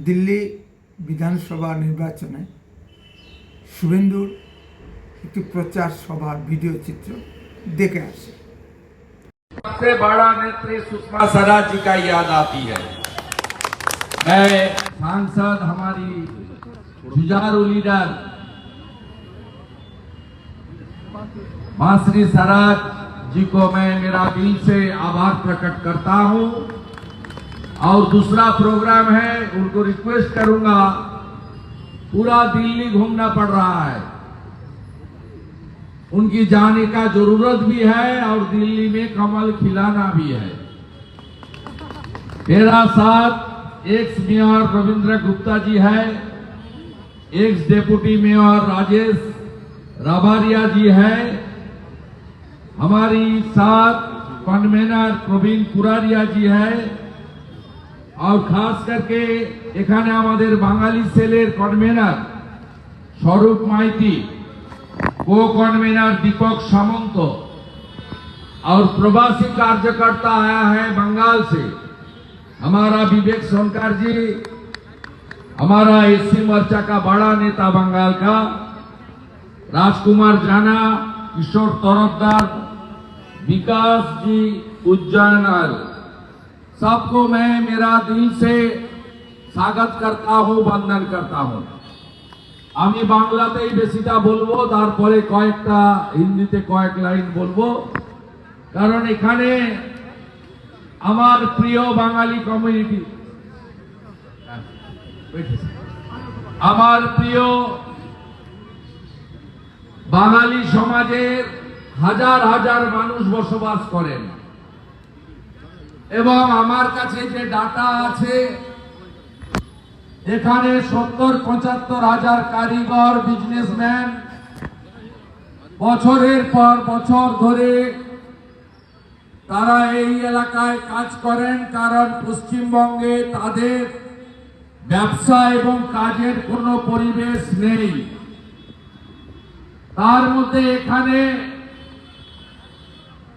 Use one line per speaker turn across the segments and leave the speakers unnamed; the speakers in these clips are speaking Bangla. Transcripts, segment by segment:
দিল্লি বিধানসভা নির্বাচনে শুভেন্দুর একটি প্রচার সভার ভিডিও চিত্র দেখে আসে।
सबसे बड़ा नेत्री सुषमा स्वराज जी का याद आती है। मैं सांसद हमारी जुझारू लीडर माश्री स्वराज जी को मैं मेरा दिल से आभार प्रकट करता हूं। और दूसरा प्रोग्राम है, उनको रिक्वेस्ट करूंगा, पूरा दिल्ली घूमना पड़ रहा है, उनकी जाने का जरूरत भी है और दिल्ली में कमल खिलाना भी है। मेरा साथ एक्स मेयर रविंद्र गुप्ता जी है, एक्स डेप्यूटी मेयर राजेश राबारिया जी है, हमारी साथ कन्वेनर प्रवीण पुरारिया जी है, और खास करके এখানে আমাদের বাঙালি সেলের কনভেনার স্বরূপ মাইতি, को कन्वेनर दीपक सामंत और प्रवासी कार्यकर्ता आया है बंगाल से, हमारा विवेक सोनकर जी, हमारा एससी मोर्चा का बड़ा नेता बंगाल का राजकुमार जाना, किशोर तरफदार, विकास जी उज्जैन, सबको मैं मेरा दिल से स्वागत करता हूं, वंदन करता हूं। আমি বাংলাতেই বেশিটা বলবো, তারপরে কয়েকটা হিন্দিতে কয়েক লাইন বলবো, কারণ এখানে আমার প্রিয় বাঙালি কমিউনিটি, আমার প্রিয় বাঙালি সমাজের হাজার হাজার মানুষ বসবাস করেন, এবং আমার কাছে যে ডাটা আছে এখানে 70-75 হাজার কারিগর, বিজনেসম্যান বছরের পর বছর ধরে তারা এই এলাকায় কাজ করেন, কারণ পশ্চিমবঙ্গে তাদের ব্যবসা এবং কাজের কোনো পরিবেশ নেই। তার মধ্যে এখানে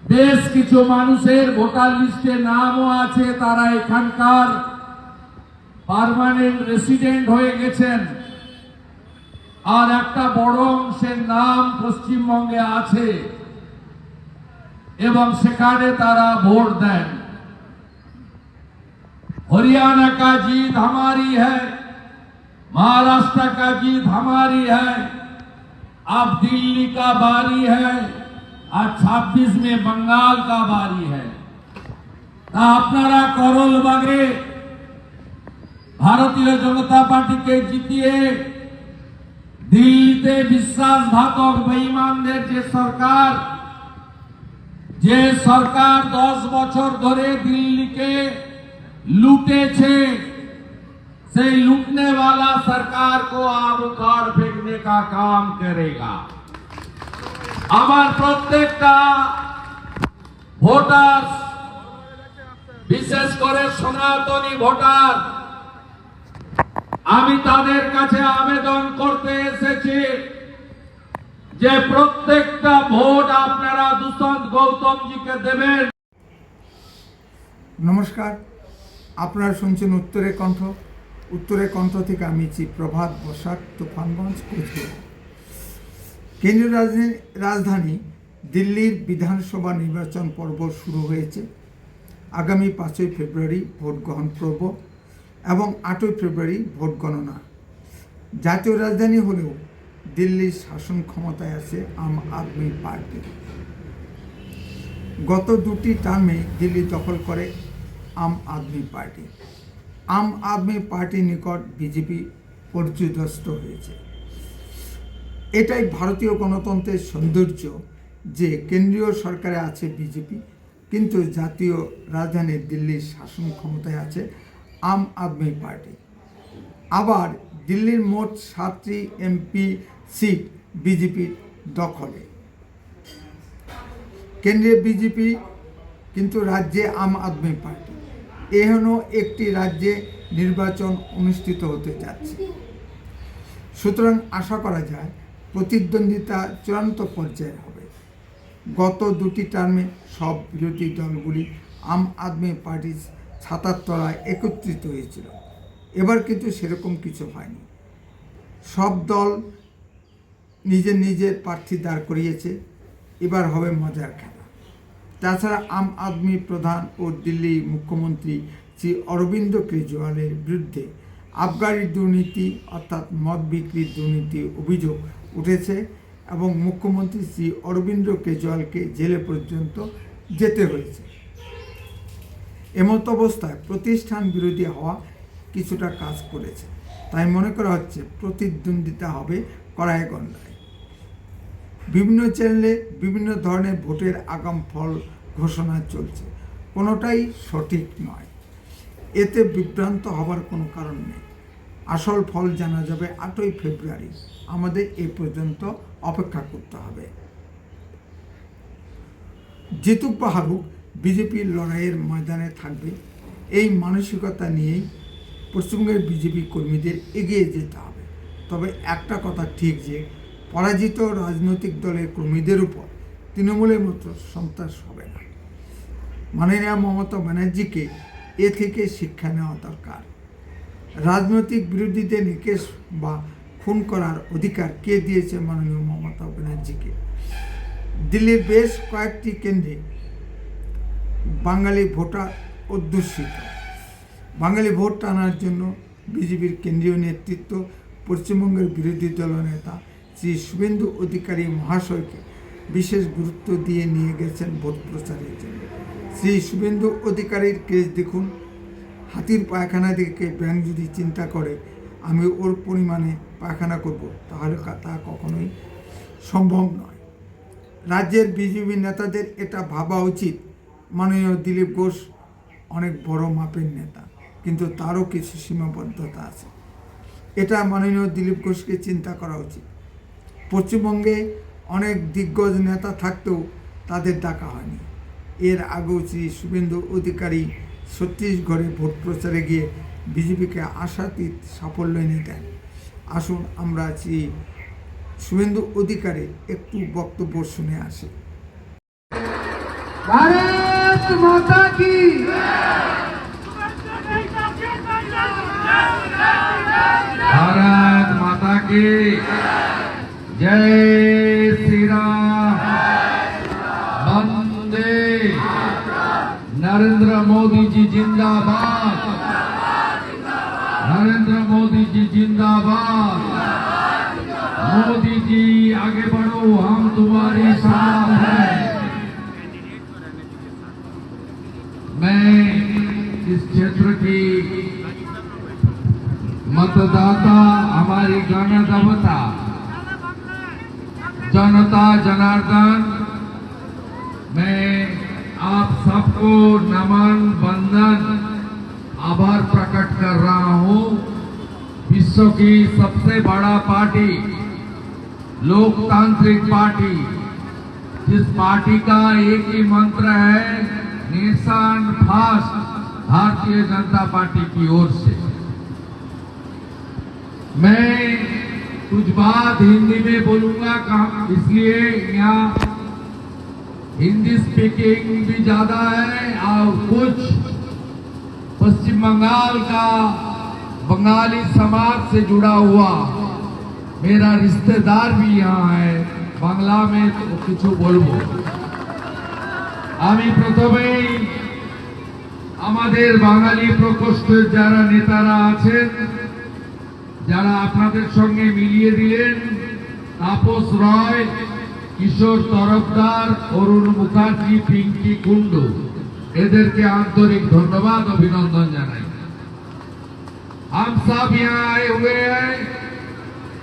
বেশ কিছু মানুষের ভোটার লিস্টে নামও আছে, তারা এখানকার পার্মানেন্ট রেসিডেন্ট হয়ে গেছেন, আর একটা বড় অংশের নাম পশ্চিমবঙ্গে আছে এবং সেখানে তারা ভোট দেন। हरियाणा का जीत हमारी है, महाराष्ट्र का जीत हमारी है, अब दिल्ली का बारी है, और 26 में बंगाल का बारी है। আপনারা করল বাগে ভারতীয় জনতা পার্টিকে জিতিয়ে দিল্লিতে বিশ্বাসঘাতক বেঈমানদের যে সরকার 10 বছর ধরে দিল্লিকে लूटेছে, সেই लूटने वाला सरकार को अब उखाड़ फेंकने का काम करेगा। আমার প্রত্যেকটা ভোটার, বিশেষ করে সনাতনী ভোটার, আমি তাদের কাছে আবেদন করতে এসেছি যে প্রত্যেকটা ভোট আপনারা দুষ্যন্ত গৌতম জিকে দেবেন।
নমস্কার, আপনারা শুনছেন উত্তরে কণ্ঠ থেকে আমি প্রভাত বসাক, তুফানগঞ্জ, কোচবিহার। কেন্দ্রীয় রাজধানী দিল্লির বিধানসভা নির্বাচন পর্ব শুরু হয়েছে। আগামী 5ই ফেব্রুয়ারি ভোট গ্রহণ পর্ব এবং 8ই ফেব্রুয়ারি ভোট গণনা। জাতীয় রাজধানী হলেও দিল্লির শাসন ক্ষমতায় আছে আম আদমি পার্টি। গত 2টি টার্মে দিল্লি দখল করে আম আদমি পার্টি। আম আদমি পার্টির নিকট বিজেপি পর্যুদস্ত হয়েছে। এটাই ভারতীয় গণতন্ত্রের সৌন্দর্য যে কেন্দ্রীয় সরকারে আছে বিজেপি, কিন্তু জাতীয় রাজধানী দিল্লির শাসন ক্ষমতায় আছে আম আদমি পার্টি। আবার দিল্লির মোট 7টি এমপি সিট বিজেপির দখলে। কেন্দ্রে বিজেপি, কিন্তু রাজ্যে আম আদমি পার্টি। এখনও একটি রাজ্যে নির্বাচন অনুষ্ঠিত হতে যাচ্ছে। সুতরাং আশা করা যায় প্রতিদ্বন্দ্বিতা চূড়ান্ত পর্যায়ে হবে। গত 2টি টার্মে সব বিরোধী দলগুলি আম আদমি পার্টির ছাতার তলায় একত্রিত হয়েছিল। এবার কিন্তু সেরকম কিছু হয়নি। সব দল নিজের নিজের প্রার্থী দাঁড় করিয়েছে। এবার হবে মজার খেলা। তাছাড়া আম আদমি প্রধান ও দিল্লি মুখ্যমন্ত্রী শ্রী অরবিন্দ কেজরিওয়ালের বিরুদ্ধে আবগারি দুর্নীতি অর্থাৎ মদ বিক্রির দুর্নীতির অভিযোগ উঠেছে এবং মুখ্যমন্ত্রী শ্রী অরবিন্দ কেজরিওয়ালকে জেলে পর্যন্ত যেতে হয়েছে। এমত অবস্থায় প্রতিষ্ঠান বিরোধী হওয়া কিছুটা কাজ করেছে। তাই মনে করা হচ্ছে প্রতিদ্বন্দ্বিতা হবে কড়ায় গণ্ডায়। বিভিন্ন চ্যানেলে বিভিন্ন ধরনের ভোটের আগাম ফল ঘোষণা চলছে, কোনোটাই সঠিক নয়। এতে বিভ্রান্ত হবার কোনো কারণ নেই। আসল ফল জানা যাবে 8ই ফেব্রুয়ারি। আমাদের এ পর্যন্ত অপেক্ষা করতে হবে। জিতুক বা হারুক, বিজেপির লড়াইয়ের ময়দানে থাকবে। এই মানসিকতা নিয়েই পশ্চিমবঙ্গের বিজেপি কর্মীদের এগিয়ে যেতে হবে। তবে একটা কথা ঠিক যে পরাজিত রাজনৈতিক দলের কর্মীদের উপর তৃণমূলের মতো সন্ত্রাস হবে না। মাননীয়া মমতা ব্যানার্জিকে এ থেকে শিক্ষা নেওয়া দরকার। রাজনৈতিক বিরোধীদের নিকেশ বা খুন করার অধিকার কে দিয়েছে মাননীয় মমতা ব্যানার্জিকে? দিল্লির বেশ কয়েকটি কেন্দ্রে বাঙালি ভোটার অধ্যুষিত। বাঙালি ভোট টানার জন্য বিজেপির কেন্দ্রীয় নেতৃত্ব পশ্চিমবঙ্গের বিরোধী দলনেতা শ্রী শুভেন্দু অধিকারী মহাশয়কে বিশেষ গুরুত্ব দিয়ে নিয়ে গেছেন ভোট প্রচারের জন্য। শ্রী শুভেন্দু অধিকারীর কেস দেখুন। হাতির পায়খানা দেখে ব্যাংক যদি চিন্তা করে আমি ওর পরিমাণে পায়খানা করব, তাহলে তা কখনোই সম্ভব নয়। রাজ্যের বিজেপি নেতাদের এটা ভাবা উচিত। মাননীয় দিলীপ ঘোষ অনেক বড় মাপের নেতা, কিন্তু তারও কিছু সীমাবদ্ধতা আছে। এটা মাননীয় দিলীপ ঘোষকে চিন্তা করা উচিত। পশ্চিমবঙ্গে অনেক দিগ্গজ নেতা থাকতেও তাদের ডাকা হয়নি। এর আগেও শ্রী শুভেন্দু অধিকারী ছত্তিশগড়ে ভোট প্রচারে গিয়ে বিজেপিকে আশাতীত সাফল্য এনে দেন। আসুন আমরা শ্রী শুভেন্দু অধিকারীর একটু বক্তব্য শুনে আসি।
भारत माता की
भारत माता की जय श्री राम। वंदे नरेंद्र मोदी जी जिंदाबाद। नरेंद्र मोदी जी जिंदाबाद। मोदी जी आगे बढ़ो, हम तुम्हारी साथ हैं। मैं इस क्षेत्र की मतदाता, हमारी गणदेवता जनता जनार्दन, मैं आप सबको नमन वंदन आभार प्रकट कर रहा हूं। विश्व की सबसे बड़ा पार्टी, लोकतांत्रिक पार्टी, जिस पार्टी का एक ही मंत्र है nation first, Bharatiya Janata party की ओर से मैं कुछ बात हिंदी में बोलूंगा, इसलिए यहाँ हिंदी स्पीकिंग भी ज्यादा है और कुछ पश्चिम बंगाल का बंगाली समाज से जुड़ा हुआ मेरा रिश्तेदार भी यहाँ है। बांग्ला में तो कुछ बोलबो। আমি প্রথমেই আমাদের বাঙালি প্রকোষ্ঠের যারা নেতারা আছেন, যারা আপনাদের সঙ্গে মিলিয়ে দিলেন, তাপস রয়, কিশোর তরফদার, অরুণ মুখার্জি, পিঙ্কি কুন্ডু, এদেরকে আন্তরিক ধন্যবাদ অভিনন্দন জানাই। हम सब यहाँ आए हुए हैं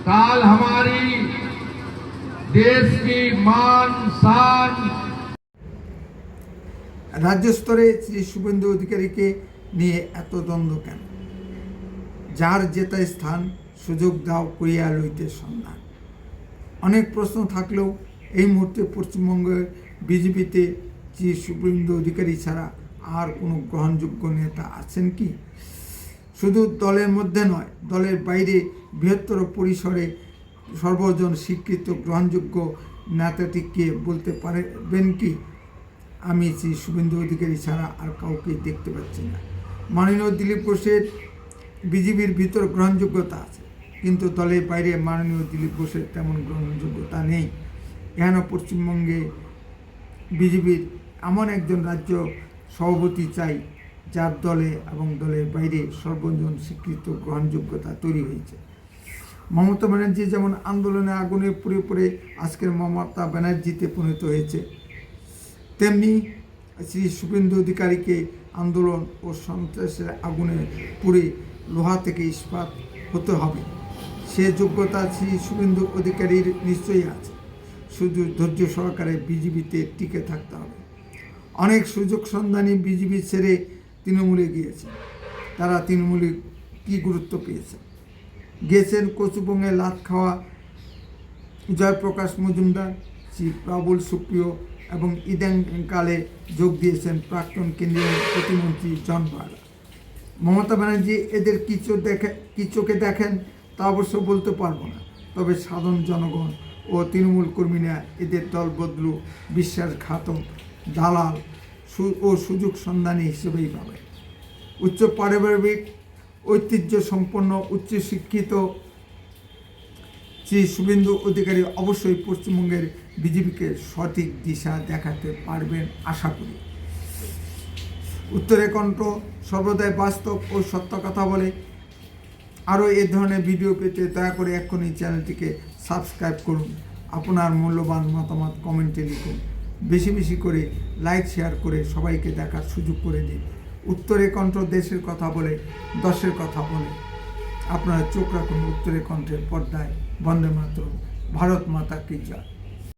काल हमारी देश की मान शान।
রাজ্য স্তরে শ্রী শুভেন্দু অধিকারীকে নিয়ে এত দ্বন্দ্ব কেন? যার জেতা স্থান সুযোগ দাও করিয়া লইতে সন্ধান। অনেক প্রশ্ন থাকলেও এই মুহূর্তে পশ্চিমবঙ্গের বিজেপিতে শ্রী শুভেন্দু অধিকারী ছাড়া আর কোনো গ্রহণযোগ্য নেতা আছেন কি? শুধু দলের মধ্যে নয়, দলের বাইরে বৃহত্তর পরিসরে সর্বজন স্বীকৃত গ্রহণযোগ্য নেতাটিকে বলতে পারবেন কি? আমি শ্রী শুভেন্দু অধিকারী ছাড়া আর কাউকে দেখতে পাচ্ছি না। মাননীয় দিলীপ ঘোষের বিজেপির ভিতর গ্রহণযোগ্যতা আছে, কিন্তু দলের বাইরে মাননীয় দিলীপ ঘোষের তেমন গ্রহণযোগ্যতা নেই। এখানে পশ্চিমবঙ্গে বিজেপির এমন একজন রাজ্য সভাপতি চাই যার দলে এবং দলের বাইরে সর্বজন স্বীকৃত গ্রহণযোগ্যতা তৈরি হয়েছে। মমতা ব্যানার্জি যেমন আন্দোলনে আগুনে পুড়ে পুড়ে আজকের মমতা ব্যানার্জিতে পরিণত হয়েছে, তেমনি শ্রী শুভেন্দু অধিকারীকে আন্দোলন ও সন্ত্রাসের আগুনে পুড়ে লোহা থেকে ইস্পাত হতে হবে। সে যোগ্যতা শ্রী শুভেন্দু অধিকারীর নিশ্চয়ই আছে, শুধু ধৈর্য সহকারে বিজেপিতে টিকে থাকতে হবে। অনেক সুযোগ সন্ধানী বিজেপি ছেড়ে তৃণমূলে গিয়েছে। তারা তৃণমূলে কী গুরুত্ব পেয়েছে? গেছেন কচুবঙ্গে লাত খাওয়া জয়প্রকাশ মজুমদার, শ্রী প্রবল সুপ্রিয় এবং ইদানিংকালে যোগ দিয়েছেন প্রাক্তন কেন্দ্রীয় প্রতিমন্ত্রী জন বার্লা। মমতা ব্যানার্জি এদের কি চোখে দেখেন তা অবশ্য বলতে পারবো না, তবে সাধারণ জনগণ ও তৃণমূল কর্মীরা এদের দল বদলু বিশ্বাসঘাতক, দালাল ও সুযোগ সন্ধানী হিসেবেই পাবে। উচ্চ পারিবারিক ঐতিহ্য সম্পন্ন উচ্চশিক্ষিত শ্রী শুভেন্দু অধিকারী অবশ্যই পশ্চিমবঙ্গের বিজেপিকে সঠিক দিশা দেখাতে পারবেন আশা করি। উত্তরে কণ্ঠ সর্বদাই বাস্তব ও সত্য কথা বলে। আরও এ ধরনের ভিডিও পেতে দয়া করে এক্ষুনি চ্যানেলটিকে সাবস্ক্রাইব করুন। আপনার মূল্যবান মতামত কমেন্টে লিখুন। বেশি বেশি করে লাইক শেয়ার করে সবাইকে দেখার সুযোগ করে দিন। উত্তরে কণ্ঠ দেশের কথা বলে, দশের কথা বলে। আপনারা চোখ রাখুন উত্তরে কণ্ঠের পর্দায়। বন্দে মাতরম। ভারত মাতা কি জয়।